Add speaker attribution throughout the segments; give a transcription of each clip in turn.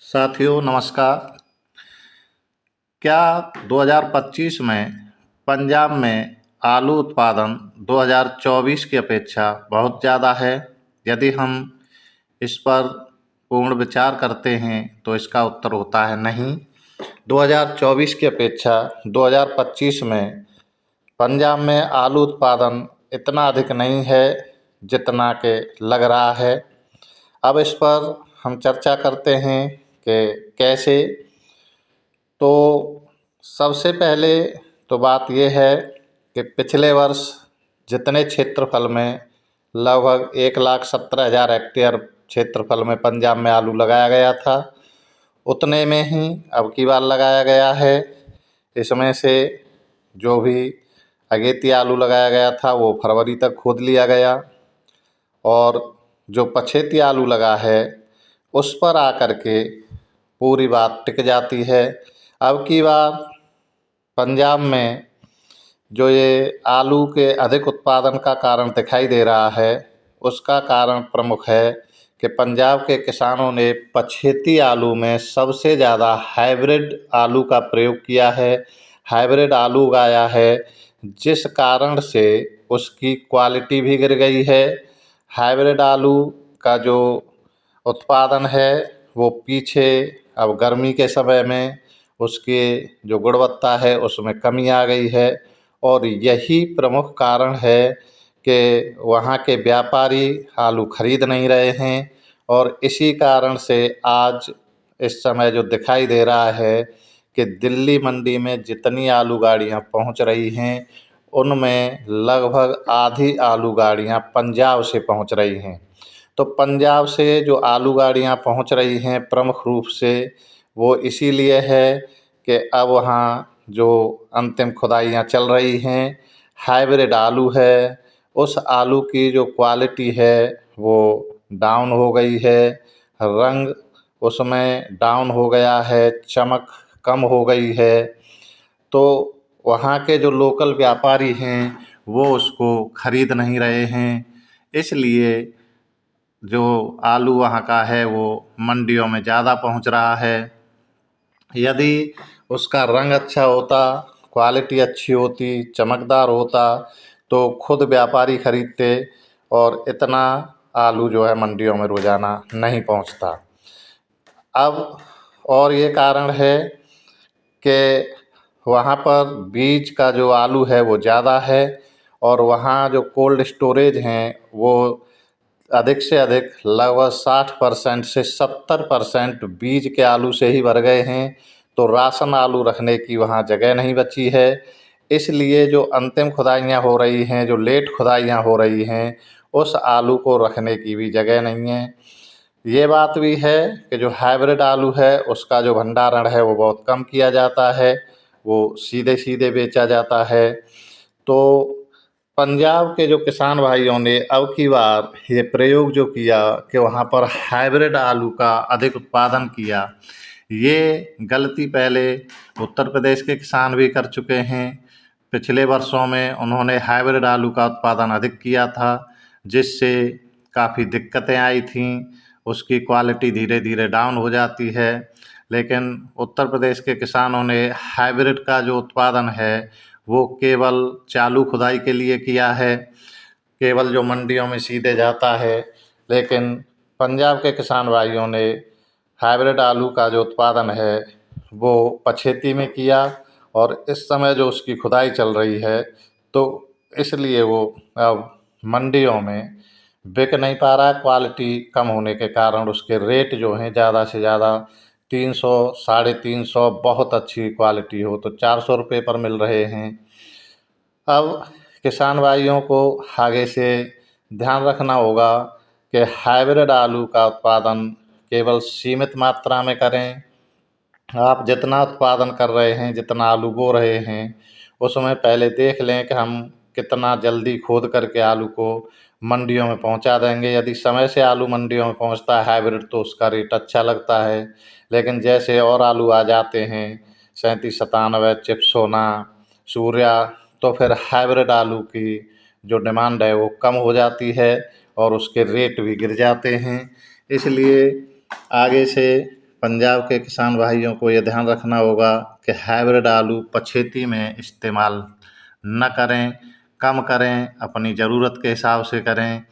Speaker 1: साथियों नमस्कार। क्या 2025 में पंजाब में आलू उत्पादन 2024 की अपेक्षा बहुत ज़्यादा है? यदि हम इस पर पूर्ण विचार करते हैं तो इसका उत्तर होता है नहीं। 2024 की अपेक्षा 2025 में पंजाब में आलू उत्पादन इतना अधिक नहीं है जितना कि लग रहा है। अब इस पर हम चर्चा करते हैं कि कैसे। तो सबसे पहले तो बात यह है कि पिछले वर्ष जितने क्षेत्रफल में लगभग 1,17,000 हेक्टेयर क्षेत्रफल में पंजाब में आलू लगाया गया था, उतने में ही अब की बार लगाया गया है। इसमें से जो भी अगेती आलू लगाया गया था वो फरवरी तक खोद लिया गया, और जो पछेती आलू लगा है उस पर आकर के पूरी बात टिक जाती है। अब की बार पंजाब में जो ये आलू के अधिक उत्पादन का कारण दिखाई दे रहा है, उसका कारण प्रमुख है कि पंजाब के किसानों ने पछेती आलू में सबसे ज़्यादा हाइब्रिड आलू का प्रयोग किया है, हाइब्रिड आलू उगाया है, जिस कारण से उसकी क्वालिटी भी गिर गई है। हाइब्रिड आलू का जो उत्पादन है वो पीछे अब गर्मी के समय में उसके जो गुणवत्ता है उसमें कमी आ गई है, और यही प्रमुख कारण है कि वहाँ के व्यापारी आलू खरीद नहीं रहे हैं। और इसी कारण से आज इस समय जो दिखाई दे रहा है कि दिल्ली मंडी में जितनी आलू गाड़ियाँ पहुँच रही हैं उनमें लगभग आधी आलू गाड़ियाँ पंजाब से पहुँच रही हैं। तो पंजाब से जो आलू गाड़ियाँ पहुँच रही हैं प्रमुख रूप से वो इसीलिए है कि अब वहाँ जो अंतिम खुदाइयाँ चल रही हैं, हाइब्रिड आलू है, उस आलू की जो क्वालिटी है वो डाउन हो गई है, रंग उसमें डाउन हो गया है, चमक कम हो गई है। तो वहाँ के जो लोकल व्यापारी हैं वो उसको खरीद नहीं रहे हैं, इसलिए जो आलू वहाँ का है वो मंडियों में ज़्यादा पहुँच रहा है। यदि उसका रंग अच्छा होता, क्वालिटी अच्छी होती, चमकदार होता तो खुद व्यापारी खरीदते, और इतना आलू जो है मंडियों में रोज़ाना नहीं पहुँचता। अब और ये कारण है कि वहाँ पर बीज का जो आलू है वो ज़्यादा है, और वहाँ जो कोल्ड स्टोरेज हैं वो अधिक से अधिक लगभग 60% से 70% बीज के आलू से ही भर गए हैं। तो राशन आलू रखने की वहाँ जगह नहीं बची है, इसलिए जो अंतिम खुदाइयाँ हो रही हैं, जो लेट खुदाइयाँ हो रही हैं, उस आलू को रखने की भी जगह नहीं है। ये बात भी है कि जो हाइब्रिड आलू है उसका जो भंडारण है वो बहुत कम किया जाता है, वो सीधे सीधे बेचा जाता है। तो पंजाब के जो किसान भाइयों ने अब की बार ये प्रयोग जो किया कि वहाँ पर हाइब्रिड आलू का अधिक उत्पादन किया, ये गलती पहले उत्तर प्रदेश के किसान भी कर चुके हैं। पिछले वर्षों में उन्होंने हाइब्रिड आलू का उत्पादन अधिक किया था, जिससे काफ़ी दिक्कतें आई थीं, उसकी क्वालिटी धीरे धीरे डाउन हो जाती है। लेकिन उत्तर प्रदेश के किसानों ने हाइब्रिड का जो उत्पादन है वो केवल चालू खुदाई के लिए किया है, केवल जो मंडियों में सीधे जाता है। लेकिन पंजाब के किसान भाइयों ने हाइब्रिड आलू का जो उत्पादन है वो पछेती में किया, और इस समय जो उसकी खुदाई चल रही है तो इसलिए वो अब मंडियों में बिक नहीं पा रहा है। क्वालिटी कम होने के कारण उसके रेट जो हैं ज़्यादा से ज़्यादा 300, 350, बहुत अच्छी क्वालिटी हो तो 400 रुपये पर मिल रहे हैं। अब किसान भाइयों को आगे से ध्यान रखना होगा कि हाइब्रिड आलू का उत्पादन केवल सीमित मात्रा में करें। आप जितना उत्पादन कर रहे हैं, जितना आलू बो रहे हैं, उसमें पहले देख लें कि हम कितना जल्दी खोद करके आलू को मंडियों में पहुंचा देंगे। यदि समय से आलू मंडियों में पहुंचता है हाइब्रिड तो उसका रेट अच्छा लगता है, लेकिन जैसे और आलू आ जाते हैं 37, 97, चिप्स सोना, सूर्या, तो फिर हाइब्रिड आलू की जो डिमांड है वो कम हो जाती है और उसके रेट भी गिर जाते हैं। इसलिए आगे से पंजाब के किसान भाइयों को ये ध्यान रखना होगा कि हाइब्रिड आलू पछेती में इस्तेमाल न करें, कम करें, अपनी ज़रूरत के हिसाब से करें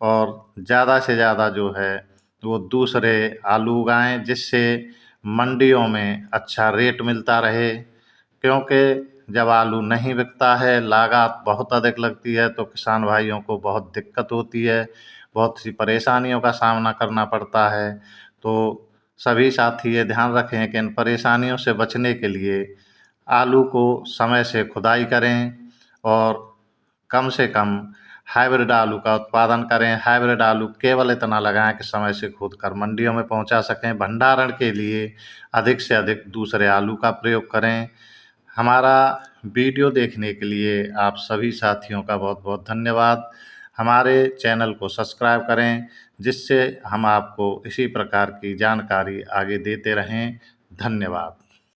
Speaker 1: और ज़्यादा से ज़्यादा जो है वो दूसरे आलू उगाएं, जिससे मंडियों में अच्छा रेट मिलता रहे। क्योंकि जब आलू नहीं बिकता है, लागत बहुत अधिक लगती है, तो किसान भाइयों को बहुत दिक्कत होती है, बहुत सी परेशानियों का सामना करना पड़ता है। तो सभी साथी ये ध्यान रखें कि इन परेशानियों से बचने के लिए आलू को समय से खुदाई करें और कम से कम हाइब्रिड आलू का उत्पादन करें। हाइब्रिड आलू केवल इतना लगाएं कि समय से खोदकर मंडियों में पहुंचा सकें। भंडारण के लिए अधिक से अधिक दूसरे आलू का प्रयोग करें। हमारा वीडियो देखने के लिए आप सभी साथियों का बहुत बहुत धन्यवाद। हमारे चैनल को सब्सक्राइब करें, जिससे हम आपको इसी प्रकार की जानकारी आगे देते रहें। धन्यवाद।